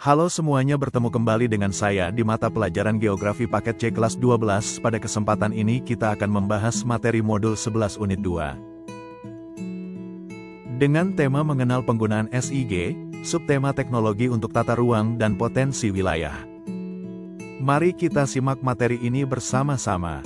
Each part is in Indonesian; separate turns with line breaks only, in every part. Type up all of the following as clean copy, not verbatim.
Halo semuanya, bertemu kembali dengan saya di mata pelajaran Geografi paket C kelas 12. Pada kesempatan ini kita akan membahas materi modul 11 unit 2. Dengan tema mengenal penggunaan SIG, subtema teknologi untuk tata ruang dan potensi wilayah. Mari kita simak materi ini bersama-sama.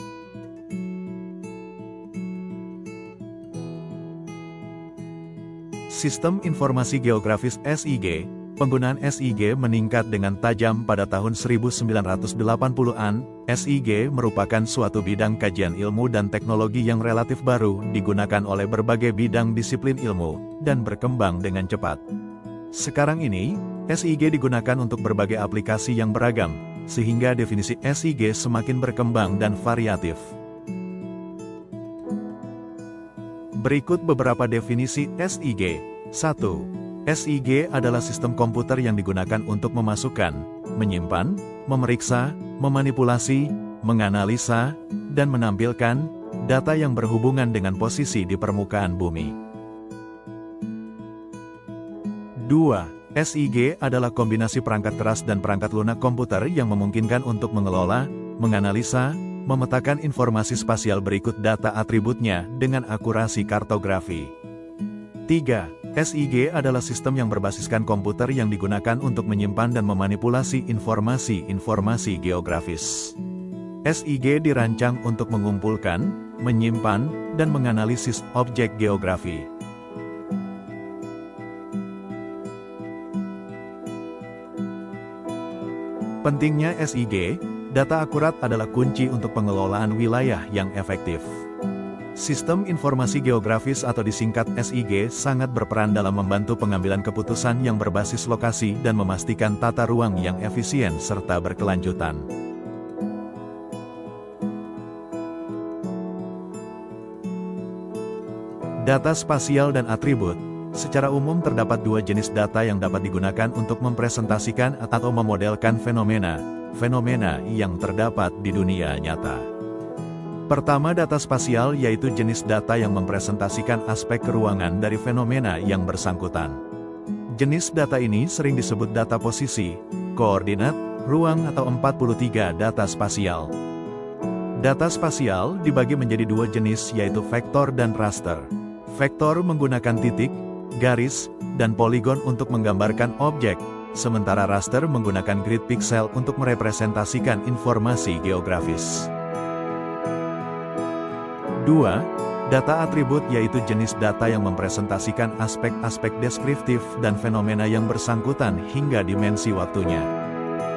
Sistem Informasi Geografis SIG. Penggunaan SIG meningkat dengan tajam pada tahun 1980-an. SIG merupakan suatu bidang kajian ilmu dan teknologi yang relatif baru, digunakan oleh berbagai bidang disiplin ilmu, dan berkembang dengan cepat. Sekarang ini, SIG digunakan untuk berbagai aplikasi yang beragam, sehingga definisi SIG semakin berkembang dan variatif. Berikut beberapa definisi SIG. 1. SIG adalah sistem komputer yang digunakan untuk memasukkan, menyimpan, memeriksa, memanipulasi, menganalisa, dan menampilkan data yang berhubungan dengan posisi di permukaan bumi. 2. SIG adalah kombinasi perangkat keras dan perangkat lunak komputer yang memungkinkan untuk mengelola, menganalisa, memetakan informasi spasial berikut data atributnya dengan akurasi kartografi. 3. SIG adalah sistem yang berbasiskan komputer yang digunakan untuk menyimpan dan memanipulasi informasi geografis. SIG dirancang untuk mengumpulkan, menyimpan, dan menganalisis objek geografi. Pentingnya SIG, data akurat adalah kunci untuk pengelolaan wilayah yang efektif. Sistem Informasi Geografis atau disingkat SIG sangat berperan dalam membantu pengambilan keputusan yang berbasis lokasi dan memastikan tata ruang yang efisien serta berkelanjutan. Data spasial dan atribut. Secara umum terdapat dua jenis data yang dapat digunakan untuk mempresentasikan atau memodelkan fenomena yang terdapat di dunia nyata. Pertama, data spasial, yaitu jenis data yang mempresentasikan aspek keruangan dari fenomena yang bersangkutan. Jenis data ini sering disebut data posisi, koordinat, ruang atau 43 data spasial. Data spasial dibagi menjadi dua jenis, yaitu vektor dan raster. Vektor menggunakan titik, garis, dan poligon untuk menggambarkan objek, sementara raster menggunakan grid pixel untuk merepresentasikan informasi geografis. 2. Data atribut, yaitu jenis data yang mempresentasikan aspek-aspek deskriptif dan fenomena yang bersangkutan hingga dimensi waktunya.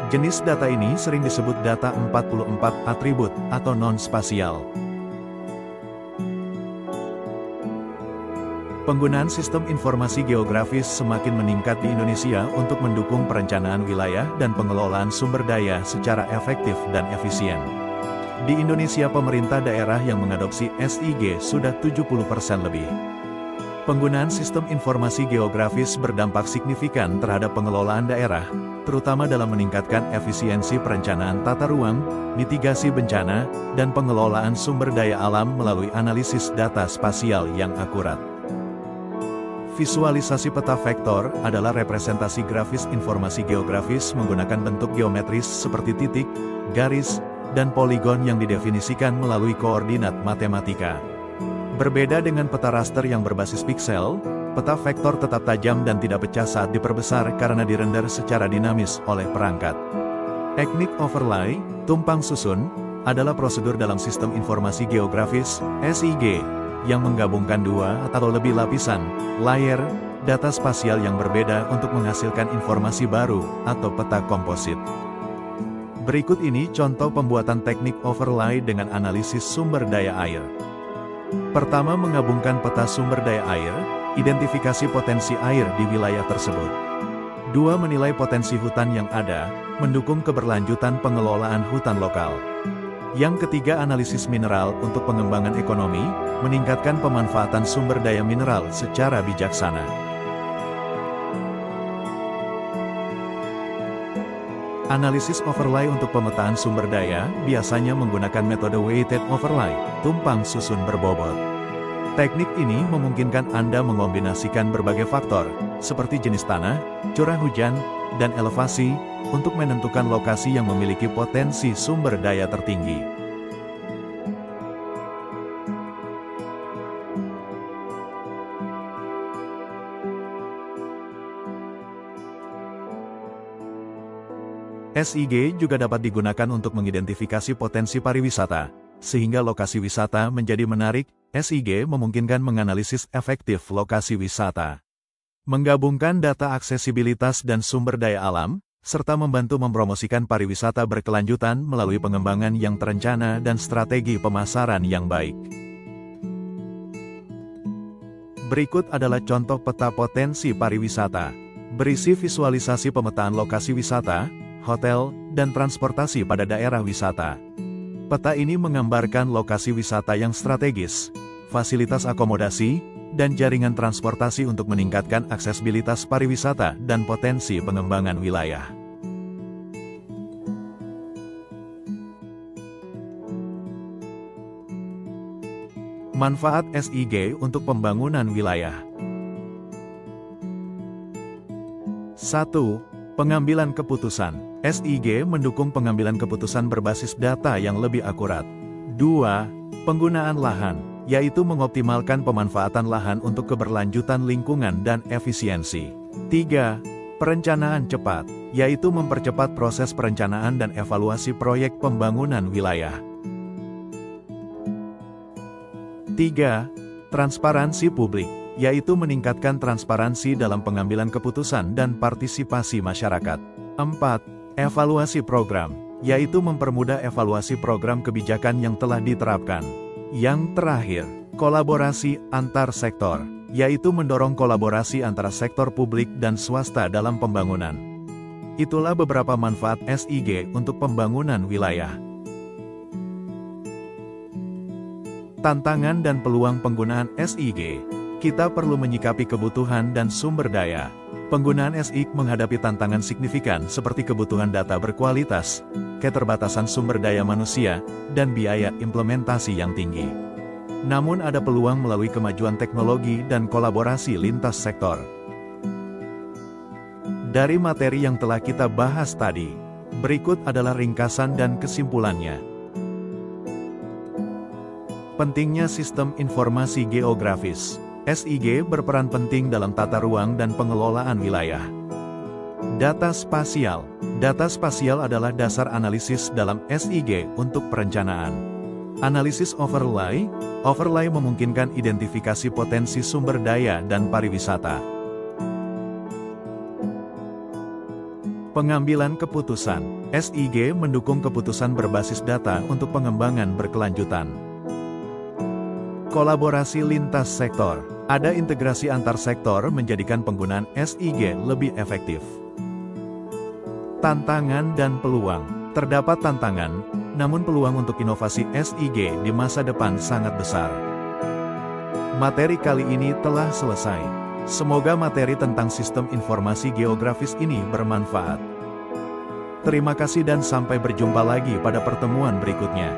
Jenis data ini sering disebut data 44 atribut atau non-spasial. Penggunaan sistem informasi geografis semakin meningkat di Indonesia untuk mendukung perencanaan wilayah dan pengelolaan sumber daya secara efektif dan efisien. Di Indonesia, pemerintah daerah yang mengadopsi SIG sudah 70% lebih. Penggunaan sistem informasi geografis berdampak signifikan terhadap pengelolaan daerah, terutama dalam meningkatkan efisiensi perencanaan tata ruang, mitigasi bencana, dan pengelolaan sumber daya alam melalui analisis data spasial yang akurat. Visualisasi peta vektor adalah representasi grafis informasi geografis menggunakan bentuk geometris seperti titik, garis, dan poligon yang didefinisikan melalui koordinat matematika. Berbeda dengan peta raster yang berbasis piksel, peta vektor tetap tajam dan tidak pecah saat diperbesar karena dirender secara dinamis oleh perangkat. Teknik overlay, tumpang susun, adalah prosedur dalam sistem informasi geografis, SIG, yang menggabungkan dua atau lebih lapisan, layer, data spasial yang berbeda untuk menghasilkan informasi baru, atau peta komposit. Berikut ini contoh pembuatan teknik overlay dengan analisis sumber daya air. Pertama, menggabungkan peta sumber daya air, identifikasi potensi air di wilayah tersebut. 2. Menilai potensi hutan yang ada, mendukung keberlanjutan pengelolaan hutan lokal. Yang ketiga, analisis mineral untuk pengembangan ekonomi, meningkatkan pemanfaatan sumber daya mineral secara bijaksana. Analisis overlay untuk pemetaan sumber daya, biasanya menggunakan metode weighted overlay, tumpang susun berbobot. Teknik ini memungkinkan Anda mengombinasikan berbagai faktor, seperti jenis tanah, curah hujan, dan elevasi, untuk menentukan lokasi yang memiliki potensi sumber daya tertinggi. SIG juga dapat digunakan untuk mengidentifikasi potensi pariwisata, sehingga lokasi wisata menjadi menarik. SIG memungkinkan menganalisis efektif lokasi wisata, menggabungkan data aksesibilitas dan sumber daya alam, serta membantu mempromosikan pariwisata berkelanjutan melalui pengembangan yang terencana dan strategi pemasaran yang baik. Berikut adalah contoh peta potensi pariwisata, berisi visualisasi pemetaan lokasi wisata, hotel, dan transportasi pada daerah wisata. Peta ini menggambarkan lokasi wisata yang strategis, fasilitas akomodasi, dan jaringan transportasi untuk meningkatkan aksesibilitas pariwisata dan potensi pengembangan wilayah. Manfaat SIG untuk pembangunan wilayah. 1. Pengambilan keputusan. SIG mendukung pengambilan keputusan berbasis data yang lebih akurat. 2. Penggunaan lahan, yaitu mengoptimalkan pemanfaatan lahan untuk keberlanjutan lingkungan dan efisiensi. 3. Perencanaan cepat, yaitu mempercepat proses perencanaan dan evaluasi proyek pembangunan wilayah. 3. Transparansi publik, yaitu meningkatkan transparansi dalam pengambilan keputusan dan partisipasi masyarakat. 4. Evaluasi program, yaitu mempermudah evaluasi program kebijakan yang telah diterapkan. Yang terakhir, kolaborasi antar sektor, yaitu mendorong kolaborasi antara sektor publik dan swasta dalam pembangunan. Itulah beberapa manfaat SIG untuk pembangunan wilayah. Tantangan dan peluang penggunaan SIG. Kita perlu menyikapi kebutuhan dan sumber daya. Penggunaan SIG menghadapi tantangan signifikan seperti kebutuhan data berkualitas, keterbatasan sumber daya manusia, dan biaya implementasi yang tinggi. Namun ada peluang melalui kemajuan teknologi dan kolaborasi lintas sektor. Dari materi yang telah kita bahas tadi, berikut adalah ringkasan dan kesimpulannya. Pentingnya sistem informasi geografis. SIG berperan penting dalam tata ruang dan pengelolaan wilayah. Data spasial. Data spasial adalah dasar analisis dalam SIG untuk perencanaan. Analisis overlay. Overlay memungkinkan identifikasi potensi sumber daya dan pariwisata. Pengambilan keputusan. SIG mendukung keputusan berbasis data untuk pengembangan berkelanjutan. Kolaborasi lintas sektor. Ada integrasi antar sektor menjadikan penggunaan SIG lebih efektif. Tantangan dan peluang. Terdapat tantangan, namun peluang untuk inovasi SIG di masa depan sangat besar. Materi kali ini telah selesai. Semoga materi tentang sistem informasi geografis ini bermanfaat. Terima kasih dan sampai berjumpa lagi pada pertemuan berikutnya.